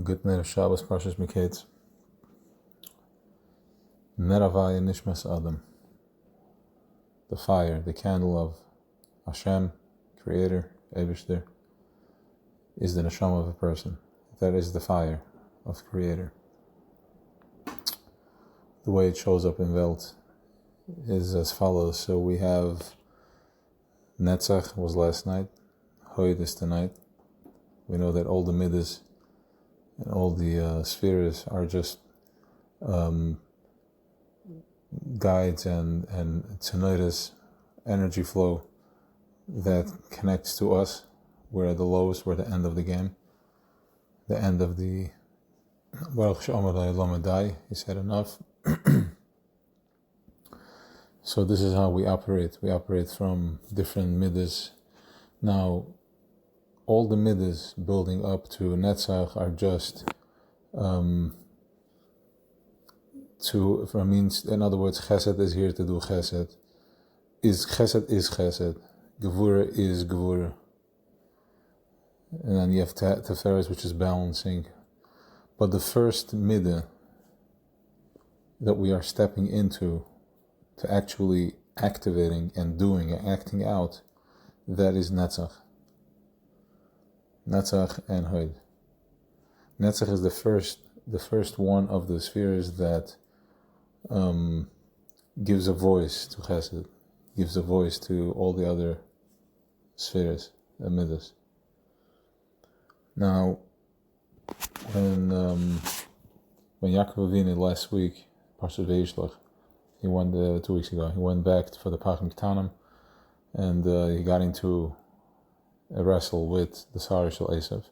Good night of Shabbos, Parshas Miketz. Neravaya Nishmas Adam. The fire, the candle of Hashem, Creator, Eibishter, is the neshama of a person. That is the fire of Creator. The way it shows up in Welt is as follows. So we have Netzach was last night, Hoid is tonight. We know that all the middas and all the spheres are just guides and tzenoides, energy flow that connects to us. We're at the lowest, we're at the end of the game, the end of the Baruch She'amar La'olam Adai. He said enough. So this is how we operate. We operate from different middas. Now, all the middas building up to Netzach are just in other words, Chesed is here to do Chesed. Chesed is Chesed. Gevura is Gevura. And then you have Teferes, which is balancing. But the first middah that we are stepping into, to actually activating and doing and acting out, that is Netzach. Netzach and Hoid. Netzach is the first one of the spheres that gives a voice to Chesed, gives a voice to all the other spheres, the middas. Now, when Yaakov Avinu last week, Parshat Vayishlach, he went 2 weeks ago. He went back for the Pachim Ketanim, and he got into a wrestle with the Sarah Shel Esav,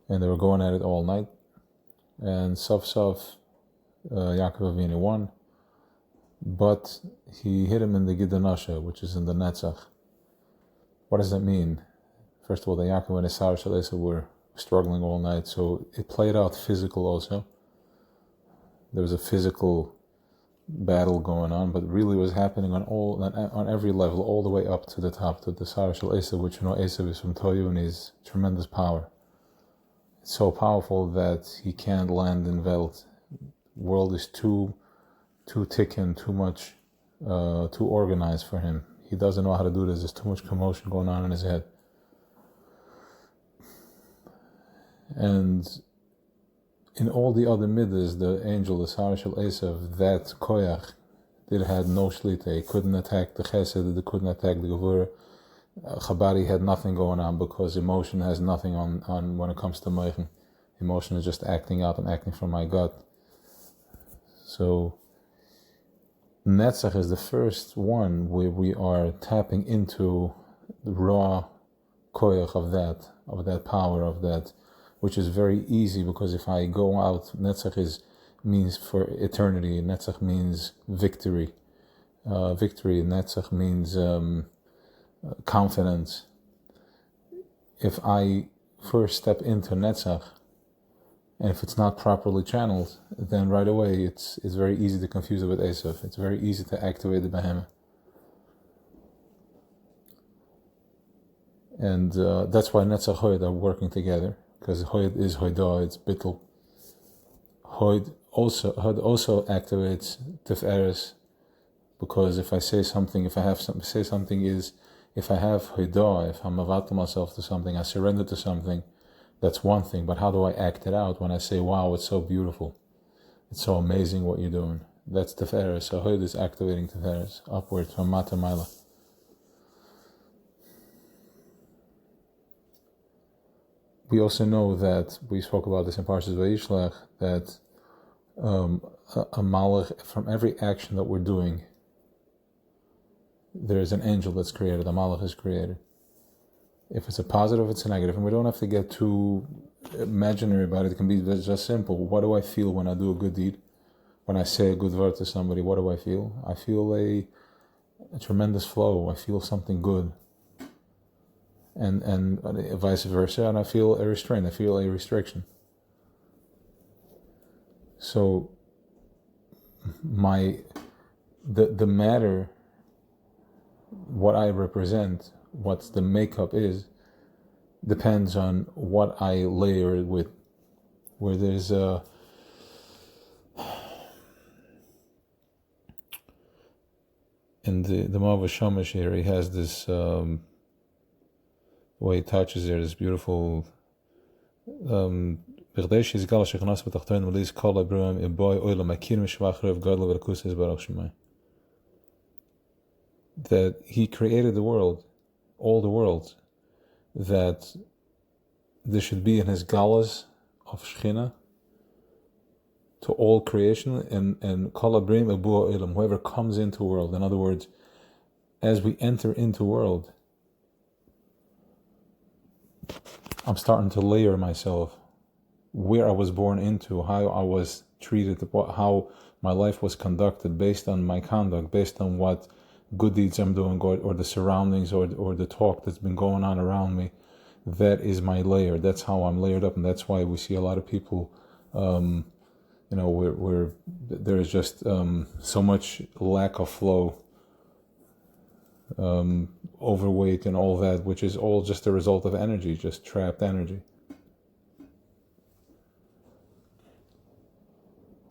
and they were going at it all night. And Yaakov Avinu won, but he hit him in the Gidanasha, which is in the Netzach. What does that mean? First of all, the Yaakov and the Sarah Shel Esav were struggling all night, so it played out physical also. There was a physical battle going on, but really was happening on every level, all the way up to the top, to the Sarah Shel Esav, which Esav is from Toyu and his tremendous power. It's so powerful that he can't land in Welt. World is too ticking, too much, too organized for him. He doesn't know how to do this. There's too much commotion going on in his head. And in all the other middas, the angel, the Sarah Shel Esav, that koyach, had no shlita. He couldn't attack the chesed, he couldn't attack the gevura. Chabari had nothing going on because emotion has nothing on when it comes to meichen. Emotion is just acting out. I'm acting from my gut. So Netzach is the first one where we are tapping into the raw koyach of that power, of that, which is very easy, because if I go out, Netzach means for eternity. Netzach means victory. Netzach means confidence. If I first step into Netzach, and if it's not properly channeled, then right away it's very easy to confuse it with Esav. It's very easy to activate the behemoth. And that's why Netzach Hoid are working together, because Hoid is Hoidah, it's Bittel. Hoid also activates Tiferes, because if I say something, if I have something, say something is, if I have Hoidah, if I'm avatal myself to something, I surrender to something, that's one thing. But how do I act it out when I say, wow, it's so beautiful, it's so amazing what you're doing? That's Tiferes. So Hoid is activating Tiferes, upwards from Mata Maila. We also know that, we spoke about this in Parshas Vayishlach, that a malach, from every action that we're doing, there is an angel that's created, a malach is created. If it's a positive, it's a negative, and we don't have to get too imaginary about it. It can be just simple. What do I feel when I do a good deed? When I say a good word to somebody, what do I feel? I feel a tremendous flow. I feel something good. And vice versa, and I feel a restraint, I feel a restriction. So the matter, what I represent, what the makeup is, depends on what I layer it with. where there's in the Mava Shamash here, he has this the way he touches there, this beautiful that he created the world, all the worlds, that there should be in his galas of Shechina to all creation, and kol abrim ebu ilam, whoever comes into world. In other words, as we enter into world, I'm starting to layer myself, where I was born into, how I was treated, how my life was conducted based on my conduct, based on what good deeds I'm doing, or the surroundings, or the talk that's been going on around me. That is my layer. That's how I'm layered up, and that's why we see a lot of people, where there is just so much lack of flow, overweight and all that, which is all just a result of energy, just trapped energy.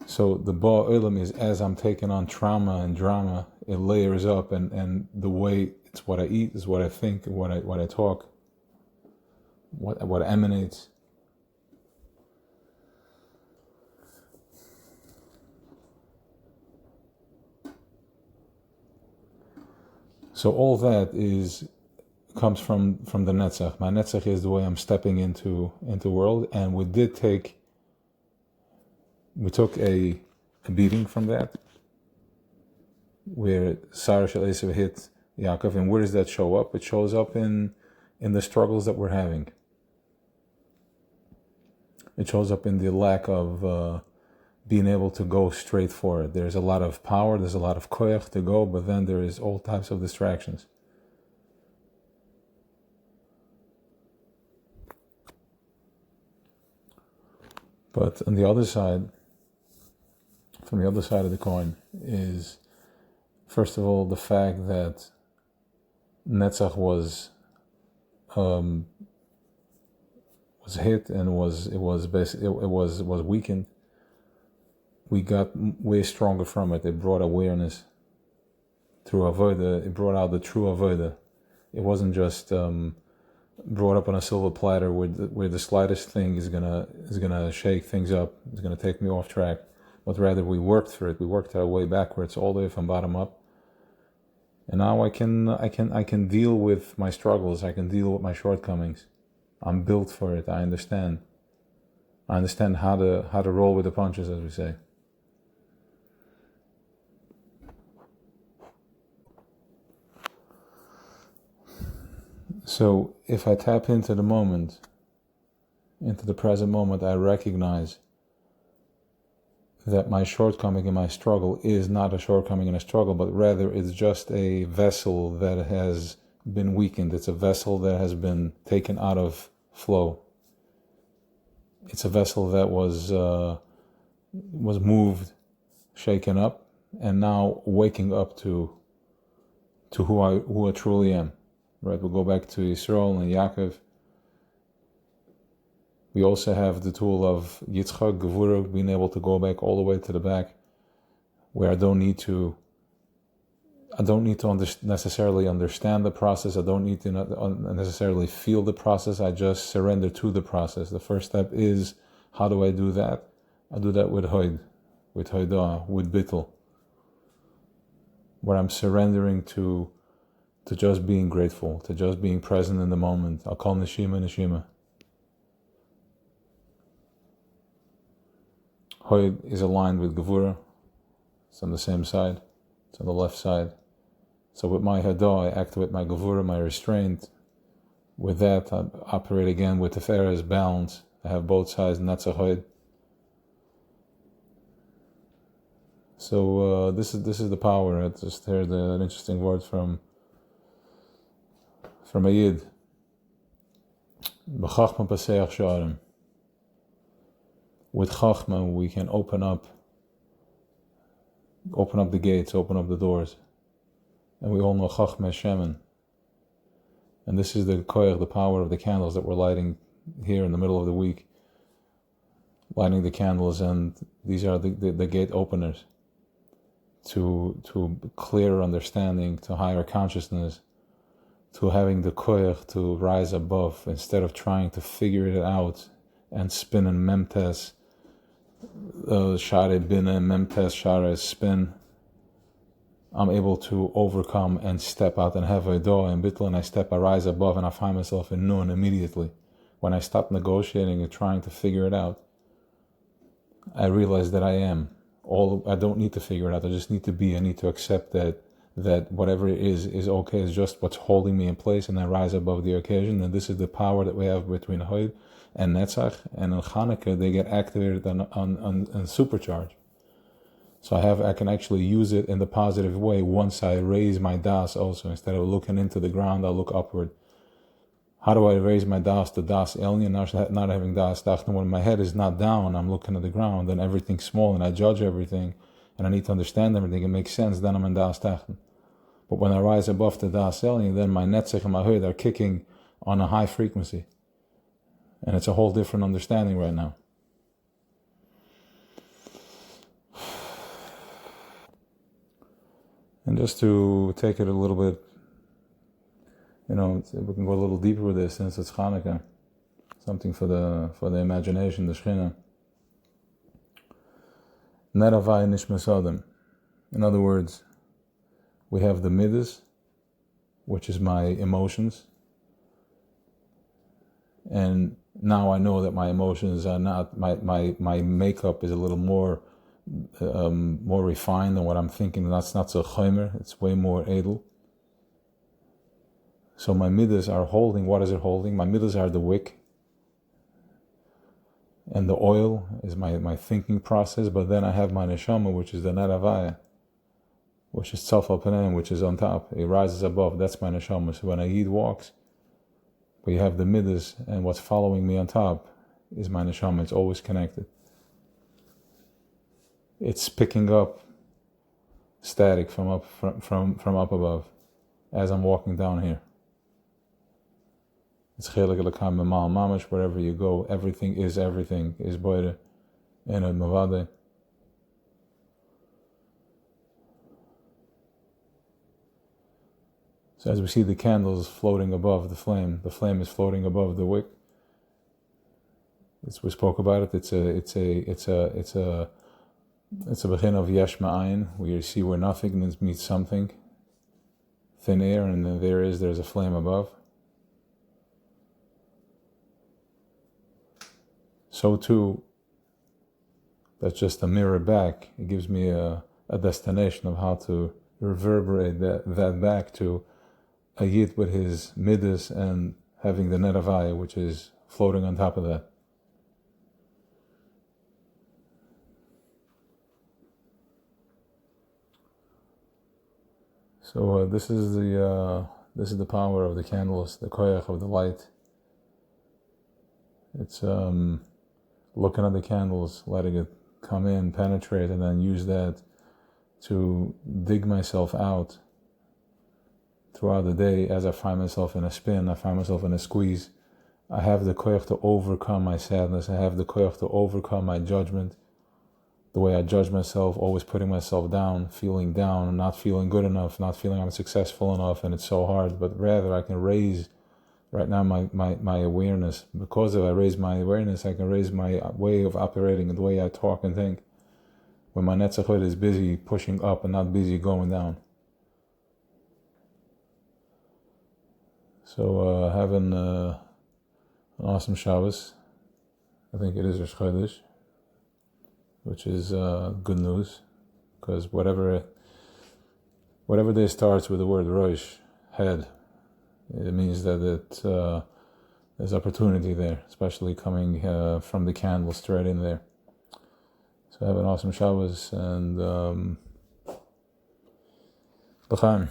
So the Ba Olam is, as I'm taking on trauma and drama, it layers up, and the way it's what I eat, is what I think, what I talk, what emanates. So all that comes from the Netzach. My Netzach is the way I'm stepping into world, and we took a beating from that, where Sarah Shel Esav hit Yaakov, and where does that show up? It shows up in the struggles that we're having. It shows up in the lack of being able to go straight for it. There's a lot of power, there's a lot of koyach to go, but then there is all types of distractions. But on the other side, from the other side of the coin, is first of all the fact that Netzach was hit and was weakened. We got way stronger from it. It brought awareness through avoda. It brought out the true avoda. It wasn't just brought up on a silver platter where the slightest thing is gonna shake things up. It's gonna take me off track. But rather, we worked for it. We worked our way backwards, all the way from bottom up. And now I can deal with my struggles. I can deal with my shortcomings. I'm built for it. I understand. I understand how to roll with the punches, as we say. So if I tap into the moment, into the present moment, I recognize that my shortcoming and my struggle is not a shortcoming and a struggle, but rather it's just a vessel that has been weakened. It's a vessel that has been taken out of flow. It's a vessel that was moved, shaken up, and now waking up to who I truly am. Right? We'll go back to Yisrael and Yaakov. We also have the tool of Yitzchak, Gevurah, being able to go back all the way to the back, where I don't need to necessarily understand the process. I don't need to necessarily feel the process. I just surrender to the process. The first step is, how do I do that? I do that with Hoid, with Hoidah, with Bittul, where I'm surrendering to just being grateful, to just being present in the moment. I'll call Neshima. Hoid is aligned with Gevurah. It's on the same side. It's on the left side. So with my Hadah, I activate my Gevurah, my restraint. With that, I operate again with Tiferes, balance. I have both sides, and that's a Hoid. So this is the power. I just heard an interesting word from a Yid. B'chachma paseach sha'arim. With Chachma, we can open up the gates, open up the doors. And we all know Chachma is Shemen. And this is the koyach, the power of the candles that we're lighting here in the middle of the week. lighting the candles, and these are the gate openers to clearer understanding, to higher consciousness, to having the koyach to rise above instead of trying to figure it out and spin in memtes, share bina, memtes, share spin. I'm able to overcome and step out and have a door and bittul, and I rise above, and I find myself in nun immediately. When I stop negotiating and trying to figure it out, I realize that I don't need to figure it out. I just need to be. I need to accept that whatever it is okay. It's just what's holding me in place, and I rise above the occasion. And this is the power that we have between Hod and Netzach, and in Chanukah they get activated on supercharge. So I can actually use it in the positive way once I raise my das also. Instead of looking into the ground, I'll look upward. How do I raise my das, the das alien, not having das tachton? When my head is not down, I'm looking at the ground, and everything's small, and I judge everything, and I need to understand everything, it makes sense, then I'm in das tachton. But when I rise above the das alien, then my netzach and my hood are kicking on a high frequency. And it's a whole different understanding right now. And just to take it a little bit, we can go a little deeper with this since it's Chanukah. Something for the imagination, the Shechina. Neravai nishmas adam. In other words, we have the midas, which is my emotions. And now I know that my emotions are not, my makeup is a little more refined than what I'm thinking. That's not so chomer, it's way more edel. So my midas are holding, what is it holding? My midas are the wick. And the oil is my thinking process, but then I have my neshama, which is the naravaya, which is tzaf al panim, which is on top. It rises above, that's my neshama. So when a yid walks, we have the midas, and what's following me on top is my neshama. It's always connected. It's picking up static from up above as I'm walking down here. It's chelik l'kam b'mal mamash. Wherever you go, everything is boire and a mavade. So as we see the candles floating above the flame is floating above the wick. We spoke about it. It's a begin of yesh ma'ayin, where you see where nothing meets something, thin air, and then there's a flame above. So too, that's just a mirror back. It gives me a destination of how to reverberate that back to a yid with his midas and having the neravaya, which is floating on top of that. So this is the power of the candles, the koyach of the light. It's looking at the candles, letting it come in, penetrate, and then use that to dig myself out throughout the day. As I find myself in a spin, I find myself in a squeeze, I have the koyach to overcome my sadness. I have the koyach to overcome my judgment, the way I judge myself, always putting myself down, not feeling good enough, not feeling I'm successful enough, and it's so hard. But rather I can raise right now my awareness. Because if I raise my awareness, I can raise my way of operating and the way I talk and think. When my netzach is busy pushing up and not busy going down. So having an awesome Shabbos. I think it is Rosh Chodesh, which is good news, because whatever day starts with the word Rosh, head, it means that there's opportunity there, especially coming from the candle straight in there. So have an awesome Shabbos and l'chaim.